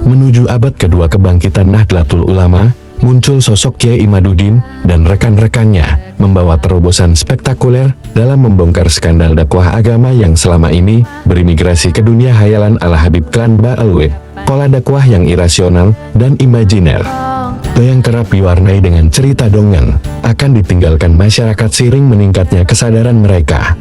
Menuju abad kedua kebangkitan Nahdlatul Ulama, muncul sosok Kiai Imaduddin dan rekan-rekannya, membawa terobosan spektakuler dalam membongkar skandal dakwah agama yang selama ini berimigrasi ke dunia hayalan ala Habib Klan Ba'alwi. Pola dakwah yang irasional dan imajiner, yang kerap diwarnai dengan cerita dongeng, akan ditinggalkan masyarakat seiring meningkatnya kesadaran mereka.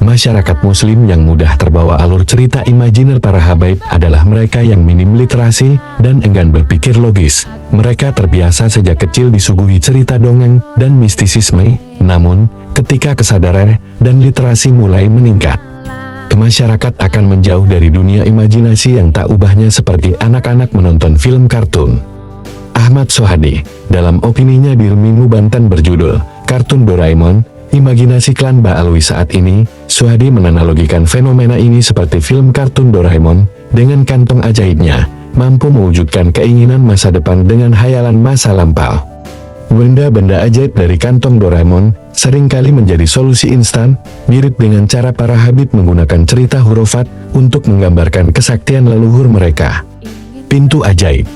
Masyarakat muslim yang mudah terbawa alur cerita imajiner para habaib adalah mereka yang minim literasi dan enggan berpikir logis. Mereka terbiasa sejak kecil disuguhi cerita dongeng dan mistisisme, namun ketika kesadaran dan literasi mulai meningkat, masyarakat akan menjauh dari dunia imajinasi yang tak ubahnya seperti anak-anak menonton film kartun. Ahmad Sohadi, dalam opininya di Remimu Banten berjudul, Kartun Doraemon, Imajinasi Klan Ba'alwi saat ini, Sohadi menanalogikan fenomena ini seperti film kartun Doraemon, dengan kantong ajaibnya, mampu mewujudkan keinginan masa depan dengan hayalan masa lampau. Benda-benda ajaib dari kantong Doraemon, seringkali menjadi solusi instan, mirip dengan cara para habib menggunakan cerita hurufat, untuk menggambarkan kesaktian leluhur mereka. Pintu ajaib.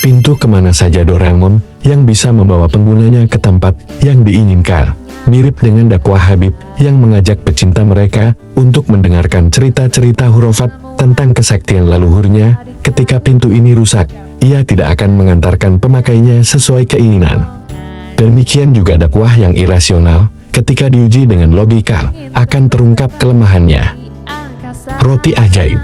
Pintu kemana saja Doraemon, yang bisa membawa penggunanya ke tempat yang diinginkan. Mirip dengan dakwah Habib yang mengajak pecinta mereka untuk mendengarkan cerita-cerita hurufat tentang kesaktian leluhurnya. Ketika pintu ini rusak, ia tidak akan mengantarkan pemakainya sesuai keinginan. Demikian juga dakwah yang irasional, ketika diuji dengan logika, akan terungkap kelemahannya. Roti ajaib.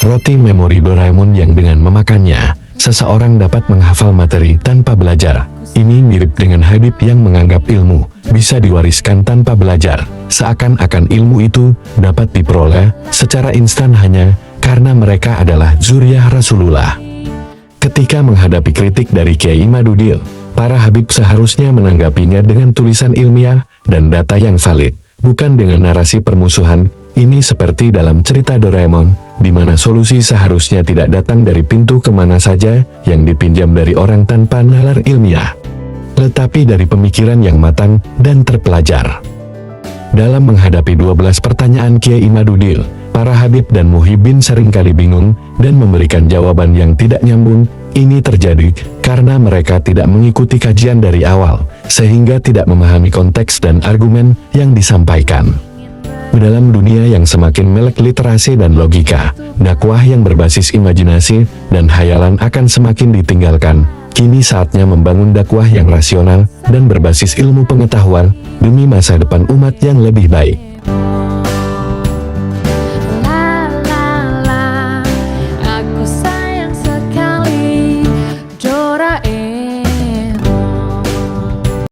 Roti memori Doraemon yang dengan memakannya, seseorang dapat menghafal materi tanpa belajar. Ini mirip dengan Habib yang menganggap ilmu bisa diwariskan tanpa belajar, seakan-akan ilmu itu dapat diperoleh secara instan hanya karena mereka adalah zuriyah Rasulullah. Ketika menghadapi kritik dari Kiai Imaduddin, para Habib seharusnya menanggapinya dengan tulisan ilmiah dan data yang valid, bukan dengan narasi permusuhan. Ini seperti dalam cerita Doraemon, di mana solusi seharusnya tidak datang dari pintu kemana saja yang dipinjam dari orang tanpa nalar ilmiah, tetapi dari pemikiran yang matang dan terpelajar. Dalam menghadapi 12 pertanyaan Kiai Imaduddin, para Habib dan Muhibbin seringkali bingung dan memberikan jawaban yang tidak nyambung. Ini terjadi karena mereka tidak mengikuti kajian dari awal, sehingga tidak memahami konteks dan argumen yang disampaikan. Dalam dunia yang semakin melek literasi dan logika, dakwah yang berbasis imajinasi dan hayalan akan semakin ditinggalkan. Kini saatnya membangun dakwah yang rasional dan berbasis ilmu pengetahuan demi masa depan umat yang lebih baik.